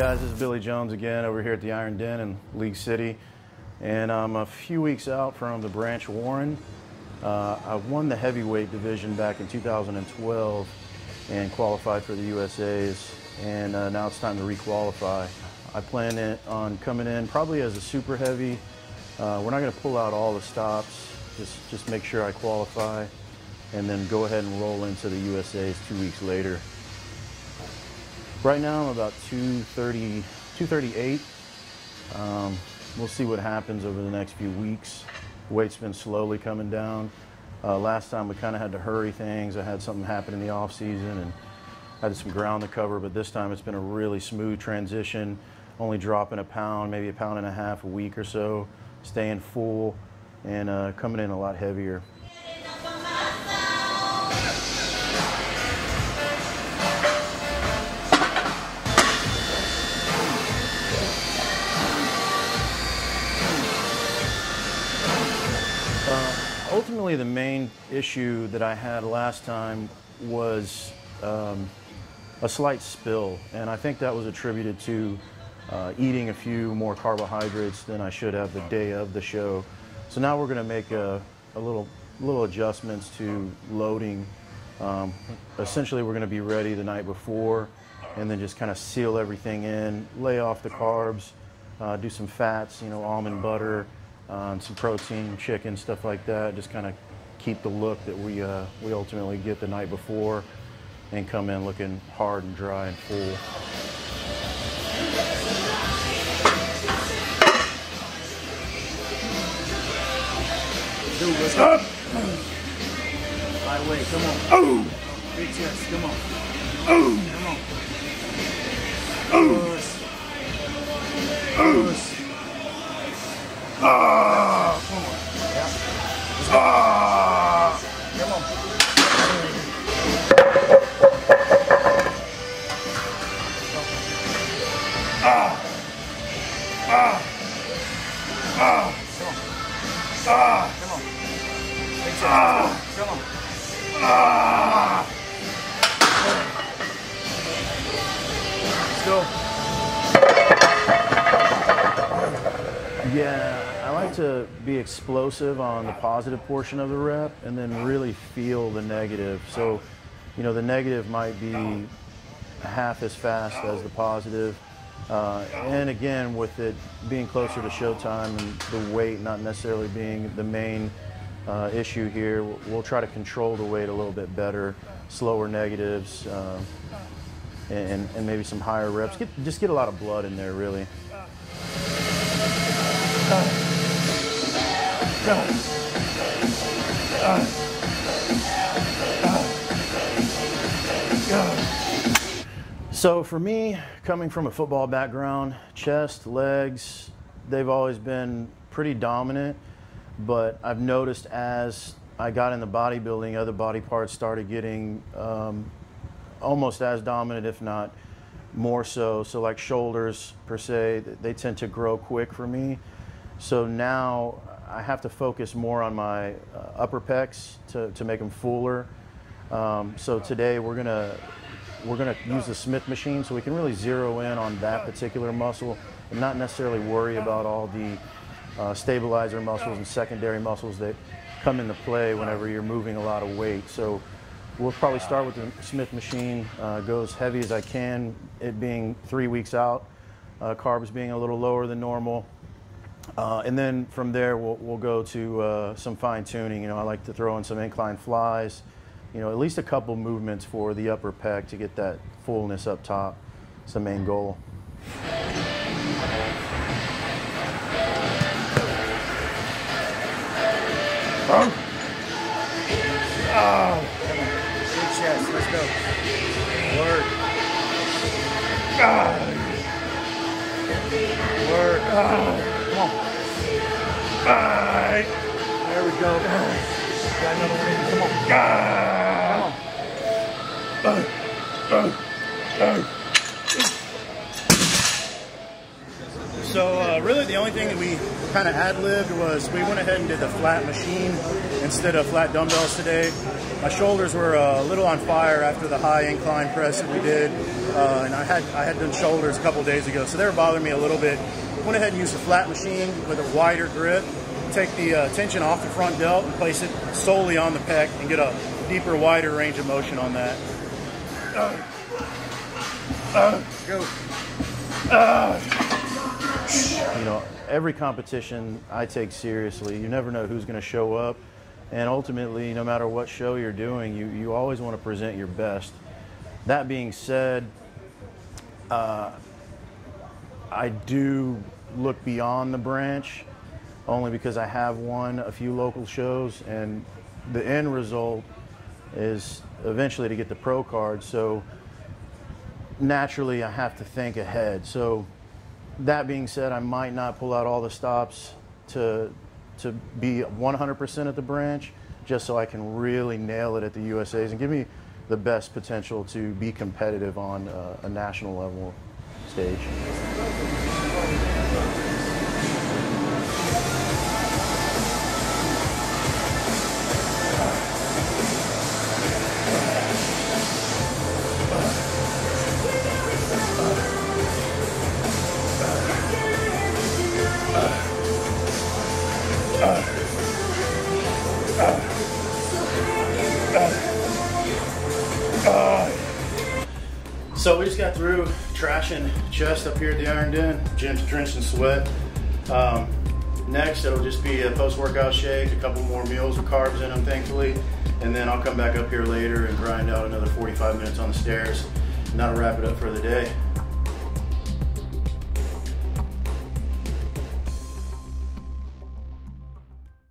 guys, this is Billy Jones again over here at the Iron Den in League City, and I'm a few weeks out from the Branch Warren. I won the heavyweight division back in 2012 and qualified for the USA's, and now it's time to re-qualify. I plan on coming in probably as a super heavy. We're not going to pull out all the stops, just make sure I qualify and then go ahead and roll into the USA's 2 weeks later. Right now I'm about 230, 238. We'll see what happens over the next few weeks. Weight's been slowly coming down. Last time we kind of had to hurry things. I had something happen in the off season and had some ground to cover, but this time it's been a really smooth transition, only dropping a pound, maybe a pound and a half a week or so, staying full and coming in a lot heavier. Ultimately, the main issue that I had last time was a slight spill, and I think that was attributed to eating a few more carbohydrates than I should have the day of the show. So now we're going to make a little adjustments to loading. Essentially, we're going to be ready the night before, and then just kind of seal everything in, lay off the carbs, do some fats, almond butter. Some protein, chicken, stuff like that. Just kind of keep the look that we ultimately get the night before, and come in looking hard and dry and full. Dude, let's go. High weight, come on. Oh! Big chest, come on. Oh! Come on. Oh! Oh! Ah! Come on. Yeah. Ah! Come on. Ah! Ah! Ah! Ah! Come on. Big chest. Ah! Come on. Ah! Let's go. Yeah, I like to be explosive on the positive portion of the rep and then really feel the negative. So, the negative might be half as fast as the positive. And again, with it being closer to showtime and the weight not necessarily being the main issue here, we'll try to control the weight a little bit better, slower negatives, and maybe some higher reps. Just get a lot of blood in there, really. So for me, coming from a football background, chest, legs, they've always been pretty dominant, but I've noticed as I got into bodybuilding, other body parts started getting almost as dominant, if not more so. So like shoulders per se, they tend to grow quick for me. So now I have to focus more on my upper pecs to make them fuller. So today we're gonna use the Smith machine so we can really zero in on that particular muscle and not necessarily worry about all the stabilizer muscles and secondary muscles that come into play whenever you're moving a lot of weight. So we'll probably start with the Smith machine, go as heavy as I can, it being 3 weeks out, carbs being a little lower than normal. And then from there, we'll go to some fine tuning. I like to throw in some incline flies, at least a couple movements for the upper pec to get that fullness up top. It's the main goal. Oh! Big chest, let's go. Work. Ah! Work. Ah! Come on. Ah! There we go. Got another one in. Come on. Ah! Come on. So really the only thing that we kind of ad-libbed was we went ahead and did the flat machine instead of flat dumbbells today. My shoulders were a little on fire after the high incline press that we did, and I had done shoulders a couple days ago, so they were bothering me a little bit. Went ahead and used the flat machine with a wider grip. Take the tension off the front delt and place it solely on the pec and get a deeper, wider range of motion on that. Go. You know, every competition I take seriously. You never know who's going to show up, and ultimately, no matter what show you're doing, you always want to present your best. That being said, I do look beyond the branch, only because I have won a few local shows, and the end result is eventually to get the pro card. So naturally, I have to think ahead. So that being said, I might not pull out all the stops to be 100% at the branch, just so I can really nail it at the USAs and give me the best potential to be competitive on a national level stage. So we just got through trashing chest up here at the Iron Den. Jim's drenched in sweat. Next, it'll just be a post-workout shake, a couple more meals with carbs in them, thankfully, and then I'll come back up here later and grind out another 45 minutes on the stairs, and that'll wrap it up for the day.